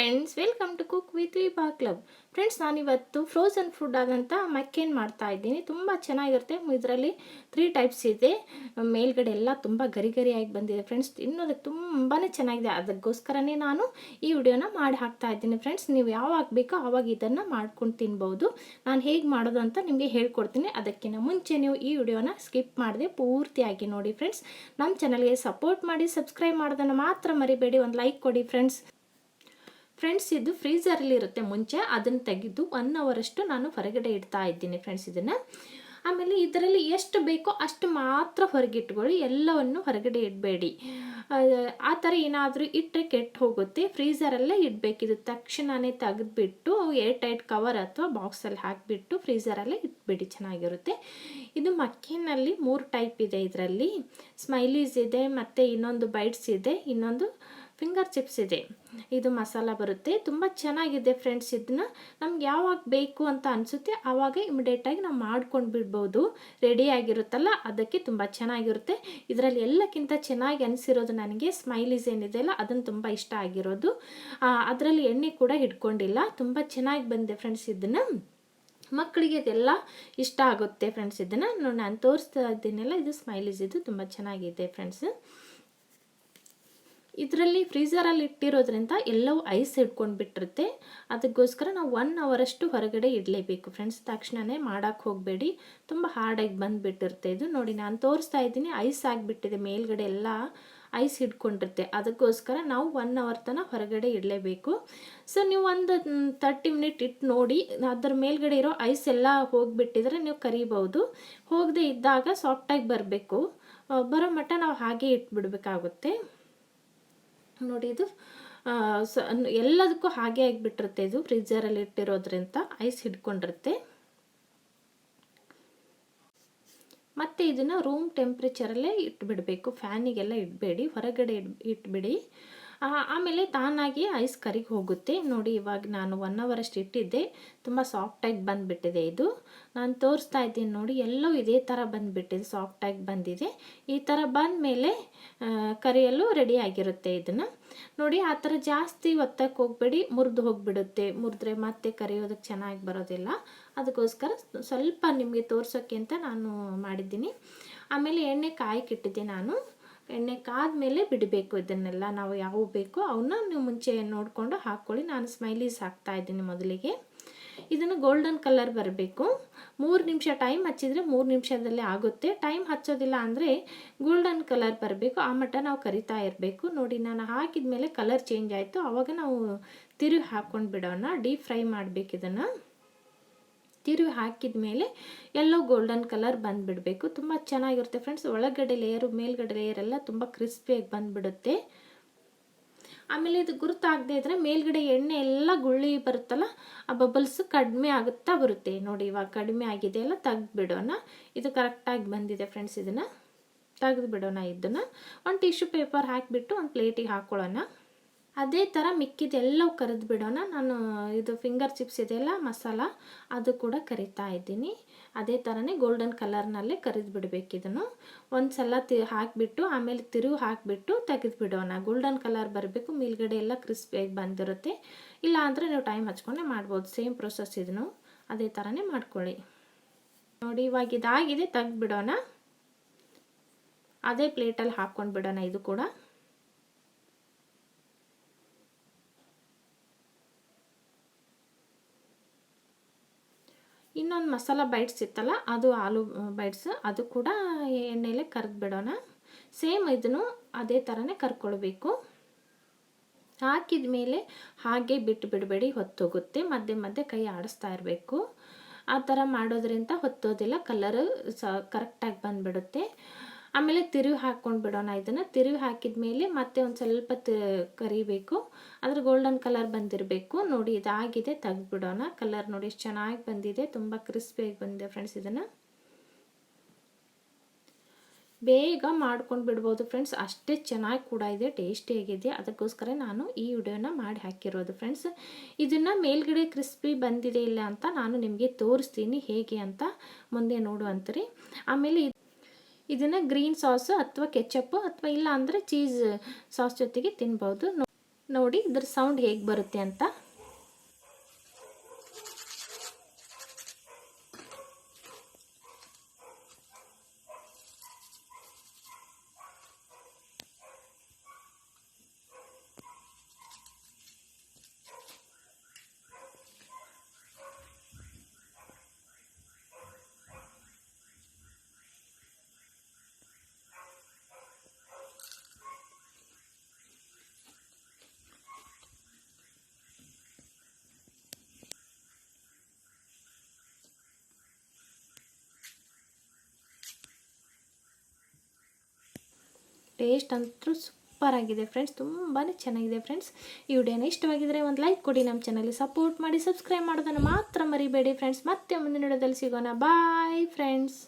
Friends, welcome to cook with Vibha club. Friends, ನಾನಿವತ್ತು frozen food ಆದಂಥ McCain ಮಾಡ್ತಾ ಇದ್ದೀನಿ. ತುಂಬ ಚೆನ್ನಾಗಿರುತ್ತೆ. ಇದರಲ್ಲಿ 3 ಟೈಪ್ಸ್ ಇದೆ. ಮೇಲ್ಗಡೆ ಎಲ್ಲ ತುಂಬ ಗರಿ ಗರಿಯಾಗಿ ಬಂದಿದೆ ಫ್ರೆಂಡ್ಸ್. ತಿನ್ನೋದಕ್ಕೆ ತುಂಬಾ ಚೆನ್ನಾಗಿದೆ. ಅದಕ್ಕೋಸ್ಕರನೇ ನಾನು ಈ ವಿಡಿಯೋನ ಮಾಡಿ ಹಾಕ್ತಾ ಇದ್ದೀನಿ ಫ್ರೆಂಡ್ಸ್. ನೀವು ಯಾವಾಗ ಬೇಕೋ ಆವಾಗ ಇದನ್ನು ಮಾಡ್ಕೊಂಡು ತಿನ್ಬೋದು. ನಾನು ಹೇಗೆ ಮಾಡೋದು ಅಂತ ನಿಮಗೆ ಹೇಳ್ಕೊಡ್ತೀನಿ. ಅದಕ್ಕಿಂತ ಮುಂಚೆ ನೀವು ಈ ವಿಡಿಯೋನ ಸ್ಕಿಪ್ ಮಾಡದೆ ಪೂರ್ತಿಯಾಗಿ ನೋಡಿ ಫ್ರೆಂಡ್ಸ್. ನಮ್ಮ ಚಾನಲ್ಗೆ ಸಪೋರ್ಟ್ ಮಾಡಿ, ಸಬ್ಸ್ಕ್ರೈಬ್ ಮಾಡೋದನ್ನು ಮಾತ್ರ ಮರಿಬೇಡಿ. ಒಂದು ಲೈಕ್ ಕೊಡಿ ಫ್ರೆಂಡ್ಸ್. ಇದು ಫ್ರೀಝರಲ್ಲಿ ಇರುತ್ತೆ. ಮುಂಚೆ ಅದನ್ನು ತೆಗೆದು 1 ಅವರಷ್ಟು ನಾನು ಹೊರಗಡೆ ಇಡ್ತಾ ಇದ್ದೀನಿ ಫ್ರೆಂಡ್ಸ್. ಇದನ್ನು ಆಮೇಲೆ ಇದರಲ್ಲಿ ಎಷ್ಟು ಬೇಕೋ ಅಷ್ಟು ಮಾತ್ರ ಹೊರಗೆ ಇಟ್ಕೊಳ್ಳಿ. ಎಲ್ಲವನ್ನು ಹೊರಗಡೆ ಇಡಬೇಡಿ. ಆ ಥರ ಏನಾದರೂ ಇಟ್ಟರೆ ಕೆಟ್ಟು ಹೋಗುತ್ತೆ. ಫ್ರೀಝರಲ್ಲೇ ಇಡಬೇಕಿದು. ತಕ್ಷಣವೇ ತೆಗೆದುಬಿಟ್ಟು ಏರ್ ಟೈಟ್ ಕವರ್ ಅಥವಾ ಬಾಕ್ಸಲ್ಲಿ ಹಾಕಿಬಿಟ್ಟು ಫ್ರೀಝರಲ್ಲೇ ಇಟ್ಬಿಡಿ, ಚೆನ್ನಾಗಿರುತ್ತೆ. ಇದು ಮಕ್ಕೇನಲ್ಲಿ 3 ಟೈಪ್ ಇದೆ. ಇದರಲ್ಲಿ ಸ್ಮೈಲೀಸ್ ಇದೆ, ಮತ್ತು ಇನ್ನೊಂದು ಬೈಟ್ಸ್ ಇದೆ, ಇನ್ನೊಂದು ಫಿಂಗರ್ ಚಿಪ್ಸ್ ಇದೆ. ಇದು ಮಸಾಲ ಬರುತ್ತೆ. ತುಂಬ ಚೆನ್ನಾಗಿದೆ ಫ್ರೆಂಡ್ಸ್. ಇದನ್ನ ನಮ್ಗೆ ಯಾವಾಗ ಬೇಕು ಅಂತ ಅನಿಸುತ್ತೆ ಆವಾಗ ಇಮಿಡಿಯೇಟಾಗಿ ನಾವು ಮಾಡ್ಕೊಂಡು ಬಿಡ್ಬೋದು. ರೆಡಿಯಾಗಿರುತ್ತಲ್ಲ, ಅದಕ್ಕೆ ತುಂಬ ಚೆನ್ನಾಗಿರುತ್ತೆ. ಇದರಲ್ಲಿ ಎಲ್ಲಕ್ಕಿಂತ ಚೆನ್ನಾಗಿ ಅನಿಸಿರೋದು ನನಗೆ ಸ್ಮೈಲೀಸ್ ಏನಿದೆಯಲ್ಲ, ಅದನ್ನು ತುಂಬ ಇಷ್ಟ ಆಗಿರೋದು. ಅದರಲ್ಲಿ ಎಣ್ಣೆ ಕೂಡ ಹಿಡ್ಕೊಂಡಿಲ್ಲ. ತುಂಬ ಚೆನ್ನಾಗಿ ಬಂದಿದೆ ಫ್ರೆಂಡ್ಸ್. ಇದನ್ನು ಮಕ್ಕಳಿಗೆ ಇದೆಲ್ಲ ಇಷ್ಟ ಆಗುತ್ತೆ ಫ್ರೆಂಡ್ಸ್. ಇದನ್ನು ನಾನು ತೋರಿಸ್ತಾ ಇದ್ದೀನಲ್ಲ, ಇದು ಸ್ಮೈಲೀಸ್. ಇದು ತುಂಬ ಚೆನ್ನಾಗಿದೆ ಫ್ರೆಂಡ್ಸ್. ಇದರಲ್ಲಿ ಫ್ರೀಝರಲ್ಲಿ ಇಟ್ಟಿರೋದ್ರಿಂದ ಎಲ್ಲವೂ ಐಸ್ ಹಿಡ್ಕೊಂಡು ಬಿಟ್ಟಿರುತ್ತೆ. ಅದಕ್ಕೋಸ್ಕರ ನಾವು 1 ಅವರಷ್ಟು ಹೊರಗಡೆ ಇಡಲೇಬೇಕು ಫ್ರೆಂಡ್ಸ್. ತಕ್ಷಣವೇ ಮಾಡೋಕ್ಕೆ ಹೋಗಬೇಡಿ, ತುಂಬ ಹಾರ್ಡಾಗಿ ಬಂದುಬಿಟ್ಟಿರುತ್ತೆ. ಇದು ನೋಡಿ, ನಾನು ತೋರಿಸ್ತಾ ಇದ್ದೀನಿ, ಐಸ್ ಆಗಿಬಿಟ್ಟಿದೆ. ಮೇಲ್ಗಡೆ ಎಲ್ಲ ಐಸ್ ಹಿಡ್ಕೊಂಡಿರುತ್ತೆ. ಅದಕ್ಕೋಸ್ಕರ ನಾವು 1 ಅವರ್ ತನಕ ಹೊರಗಡೆ ಇಡಲೇಬೇಕು. ಸೊ ನೀವು ಒಂದು 30 ಮಿನಿಟ್ ಇಟ್ಟು ನೋಡಿ. ಅದರ ಮೇಲ್ಗಡೆ ಇರೋ ಐಸ್ ಎಲ್ಲ ಹೋಗಿಬಿಟ್ಟಿದ್ರೆ ನೀವು ಕರಿಬೋದು. ಹೋಗದೆ ಇದ್ದಾಗ ಸಾಫ್ಟಾಗಿ ಬರಬೇಕು. ಬರೋ ಮಟ್ಟ ನಾವು ಹಾಗೆ ಇಟ್ಬಿಡ್ಬೇಕಾಗುತ್ತೆ. ನೋಡಿ, ಇದು ಎಲ್ಲದಕ್ಕೂ ಹಾಗೆ ಆಗಿಬಿಟ್ಟಿರುತ್ತೆ. ಇದು ಫ್ರೀಝರಲ್ಲಿ ಇಟ್ಟಿರೋದ್ರಿಂದ ಐಸ್ ಹಿಡ್ಕೊಂಡಿರುತ್ತೆ. ಮತ್ತು ಇದನ್ನು ರೂಮ್ ಟೆಂಪ್ರೇಚರಲ್ಲೇ ಇಟ್ಬಿಡಬೇಕು. ಫ್ಯಾನಿಗೆಲ್ಲ ಇಡಬೇಡಿ, ಹೊರಗಡೆ ಇಟ್ಬಿಡಿ. ಆಮೇಲೆ ತಾನಾಗಿ ಐಸ್ ಕರಿಗೆ ಹೋಗುತ್ತೆ. ನೋಡಿ, ಇವಾಗ ನಾನು 1 ಅವರಷ್ಟು ಇಟ್ಟಿದ್ದೆ. ತುಂಬ ಸಾಫ್ಟಾಗಿ ಬಂದುಬಿಟ್ಟಿದೆ. ಇದು ನಾನು ತೋರಿಸ್ತಾ ಇದ್ದೀನಿ ನೋಡಿ, ಎಲ್ಲವೂ ಇದೇ ಥರ ಬಂದುಬಿಟ್ಟಿದೆ, ಸಾಫ್ಟಾಗಿ ಬಂದಿದೆ. ಈ ಥರ ಬಂದಮೇಲೆ ಕರಿಯಲು ರೆಡಿ ಆಗಿರುತ್ತೆ. ಇದನ್ನು ನೋಡಿ, ಆ ಥರ ಜಾಸ್ತಿ ಒತ್ತಕ್ಕೆ ಹೋಗಬೇಡಿ, ಮುರಿದು ಹೋಗಿಬಿಡುತ್ತೆ. ಮುರಿದ್ರೆ ಮತ್ತೆ ಕರಿಯೋದಕ್ಕೆ ಚೆನ್ನಾಗಿ ಬರೋದಿಲ್ಲ. ಅದಕ್ಕೋಸ್ಕರ ಸ್ವಲ್ಪ ನಿಮಗೆ ತೋರ್ಸೋಕ್ಕೆ ಅಂತ ನಾನು ಮಾಡಿದ್ದೀನಿ. ಆಮೇಲೆ ಎಣ್ಣೆ ಕಾಯಕ್ಕಿಟ್ಟಿದ್ದೆ ನಾನು. ಎಣ್ಣೆ ಕಾದ್ಮೇಲೆ ಬಿಡಬೇಕು. ಇದನ್ನೆಲ್ಲ ನಾವು ಯಾವ ಬೇಕೋ ಅವನ್ನ ನೀವು ಮುಂಚೆ ನೋಡಿಕೊಂಡು ಹಾಕ್ಕೊಳ್ಳಿ. ನಾನು ಸ್ಮೈಲೀಸ್ ಹಾಕ್ತಾ ಇದ್ದೀನಿ ಮೊದಲಿಗೆ. ಇದನ್ನು ಗೋಲ್ಡನ್ ಕಲರ್ ಬರಬೇಕು. 3 ನಿಮಿಷ ಟೈಮ್ ಹಚ್ಚಿದರೆ 3 ನಿಮಿಷದಲ್ಲೇ ಆಗುತ್ತೆ. ಟೈಮ್ ಹಚ್ಚೋದಿಲ್ಲ ಅಂದರೆ ಗೋಲ್ಡನ್ ಕಲರ್ ಬರಬೇಕು. ಆ ಮಟ್ಟ ನಾವು ಕರಿತಾ ಇರಬೇಕು. ನೋಡಿ, ನಾನು ಹಾಕಿದ ಮೇಲೆ ಕಲರ್ ಚೇಂಜ್ ಆಯಿತು. ಆವಾಗ ನಾವು ತಿರುಗಿ ಹಾಕ್ಕೊಂಡು ಬಿಡೋಣ. ಡೀಪ್ ಫ್ರೈ ಮಾಡಬೇಕು. ಇದನ್ನು ತಿರುವಿ ಹಾಕಿದ ಮೇಲೆ ಎಲ್ಲೋ ಗೋಲ್ಡನ್ ಕಲರ್ ಬಂದುಬಿಡಬೇಕು. ತುಂಬ ಚೆನ್ನಾಗಿರುತ್ತೆ ಫ್ರೆಂಡ್ಸ್. ಒಳಗಡೆ ಲೇಯರು ಮೇಲ್ಗಡೆ ಲೇಯರ್ ಎಲ್ಲ ತುಂಬ ಕ್ರಿಸ್ಪಿಯಾಗಿ ಬಂದುಬಿಡುತ್ತೆ. ಆಮೇಲೆ ಇದು ಗುರುತಾಗದೇ ಇದ್ದರೆ ಮೇಲ್ಗಡೆ ಎಣ್ಣೆ ಎಲ್ಲ ಗುಳ್ಳಿ ಬರುತ್ತಲ್ಲ, ಆ ಬಬಲ್ಸ್ ಕಡಿಮೆ ಆಗುತ್ತಾ ಬರುತ್ತೆ. ನೋಡಿ, ಇವಾಗ ಕಡಿಮೆ ಆಗಿದೆ ಎಲ್ಲ, ತೆಗೆದುಬಿಡೋಣ. ಇದು ಕರೆಕ್ಟಾಗಿ ಬಂದಿದೆ ಫ್ರೆಂಡ್ಸ್. ಇದನ್ನು ತೆಗೆದುಬಿಡೋಣ. ಇದನ್ನು ಒಂದು ಟಿಶ್ಯೂ ಪೇಪರ್ ಹಾಕಿಬಿಟ್ಟು ಒಂದು ಪ್ಲೇಟಿಗೆ ಹಾಕ್ಕೊಳ್ಳೋಣ. ಅದೇ ಥರ ಮಿಕ್ಕಿದೆಲ್ಲವೂ ಕರೆದು ಬಿಡೋಣ. ನಾನು ಇದು ಫಿಂಗರ್ ಚಿಪ್ಸ್ ಇದೆಯಲ್ಲ ಮಸಾಲ, ಅದು ಕೂಡ ಕರಿತಾ ಇದ್ದೀನಿ. ಅದೇ ಥರನೇ ಗೋಲ್ಡನ್ ಕಲರ್ನಲ್ಲೇ ಕರಿದು ಬಿಡಬೇಕು. ಇದನ್ನು ಒಂದು ಸಲ ಹಾಕಿಬಿಟ್ಟು ಆಮೇಲೆ ತಿರುವು ಹಾಕಿಬಿಟ್ಟು ತೆಗೆದು ಬಿಡೋಣ. ಗೋಲ್ಡನ್ ಕಲರ್ ಬರಬೇಕು. ಮೇಲ್ಗಡೆ ಎಲ್ಲ ಕ್ರಿಸ್ಪಿಯಾಗಿ ಬಂದಿರುತ್ತೆ. ಇಲ್ಲ ಅಂದರೆ ನೀವು ಟೈಮ್ ಹಚ್ಕೊಂಡೇ ಮಾಡ್ಬೋದು. Same process. ಇದನ್ನು ಅದೇ ಥರನೇ ಮಾಡ್ಕೊಳ್ಳಿ. ನೋಡಿ, ಇವಾಗ ಇದಾಗಿದೆ, ತೆಗೆದು ಬಿಡೋಣ. ಅದೇ ಪ್ಲೇಟಲ್ಲಿ ಹಾಕ್ಕೊಂಡು ಬಿಡೋಣ. ಇದು ಕೂಡ ಇನ್ನೊಂದು ಮಸಾಲ ಬೈಟ್ಸ್ ಇತ್ತಲ್ಲ, ಅದು ಆಲೂ ಬೈಟ್ಸ್, ಅದು ಕೂಡ ಎಣ್ಣೆಲೆ ಕರೆದು ಬಿಡೋಣ. ಸೇಮ್ ಇದನ್ನು ಅದೇ ಥರನೇ ಕರ್ಕೊಳ್ಬೇಕು. ಹಾಕಿದ ಮೇಲೆ ಹಾಗೆ ಬಿಟ್ಟು ಬಿಡಬೇಡಿ, ಹೊತ್ತೋಗುತ್ತೆ. ಮಧ್ಯೆ ಮಧ್ಯೆ ಕೈ ಆಡಿಸ್ತಾ ಇರಬೇಕು. ಆ ಥರ ಮಾಡೋದ್ರಿಂದ ಹೊತ್ತೋದಿಲ್ಲ, ಕಲರು ಕರೆಕ್ಟಾಗಿ ಬಂದುಬಿಡುತ್ತೆ. ಆಮೇಲೆ ತಿರುವಿ ಹಾಕ್ಕೊಂಡು ಬಿಡೋಣ. ಇದನ್ನು ತಿರುವಿ ಹಾಕಿದ ಮೇಲೆ ಮತ್ತೆ ಒಂದು ಸ್ವಲ್ಪ ಕರಿಬೇಕು. ಅದ್ರ ಗೋಲ್ಡನ್ ಕಲರ್ ಬಂದಿರಬೇಕು. ನೋಡಿ, ಇದಾಗಿದೆ, ತೆಗೆದುಬಿಡೋಣ. ಕಲರ್ ನೋಡಿ ಎಷ್ಟು ಚೆನ್ನಾಗಿ ಬಂದಿದೆ, ತುಂಬ ಕ್ರಿಸ್ಪಿಯಾಗಿ ಬಂದಿದೆ ಫ್ರೆಂಡ್ಸ್. ಇದನ್ನು ಬೇಗ ಮಾಡ್ಕೊಂಡು ಬಿಡ್ಬೋದು ಫ್ರೆಂಡ್ಸ್. ಅಷ್ಟೇ ಚೆನ್ನಾಗಿ ಕೂಡ ಇದೆ, ಟೇಸ್ಟಿಯಾಗಿದೆ. ಅದಕ್ಕೋಸ್ಕರ ನಾನು ಈ ವಿಡಿಯೋನ ಮಾಡಿ ಹಾಕಿರೋದು ಫ್ರೆಂಡ್ಸ್. ಇದನ್ನು ಮೇಲ್ಗಡೆ ಕ್ರಿಸ್ಪಿ ಬಂದಿದೆ ಇಲ್ಲ ಅಂತ ನಾನು ನಿಮಗೆ ತೋರಿಸ್ತೀನಿ ಹೇಗೆ ಅಂತ, ಮುಂದೆ ನೋಡುವಂತ್ರಿ. ಆಮೇಲೆ ಇದನ್ನು ಗ್ರೀನ್ ಸಾಸು ಅಥವಾ ಕೆಚಪ್ಪು ಅಥವಾ ಇಲ್ಲ ಅಂದರೆ ಚೀಸ್ ಸಾಸ್ ಜೊತೆಗೆ ತಿನ್ಬೋದು. ನೋಡಿ ಇದ್ರ ಸೌಂಡ್ ಹೇಗೆ ಬರುತ್ತೆ ಅಂತ. ಟೇಸ್ಟ್ ಅಂತೂ ಸೂಪರ್ ಆಗಿದೆ ಫ್ರೆಂಡ್ಸ್, ತುಂಬಾ ಚೆನ್ನಾಗಿದೆ ಫ್ರೆಂಡ್ಸ್. ಈ ವಿಡಿಯೋನ ಇಷ್ಟವಾಗಿದ್ದರೆ ಒಂದು ಲೈಕ್ ಕೊಡಿ, ನಮ್ಮ ಚಾನಲ್ಗೆ ಸಪೋರ್ಟ್ ಮಾಡಿ, ಸಬ್ಸ್ಕ್ರೈಬ್ ಮಾಡೋದನ್ನು ಮಾತ್ರ ಮರಿಬೇಡಿ ಫ್ರೆಂಡ್ಸ್. ಮತ್ತೆ ಮುಂದಿನ ವಿಡಿಯೋದಲ್ಲಿ ಸಿಗೋಣ. Bye friends.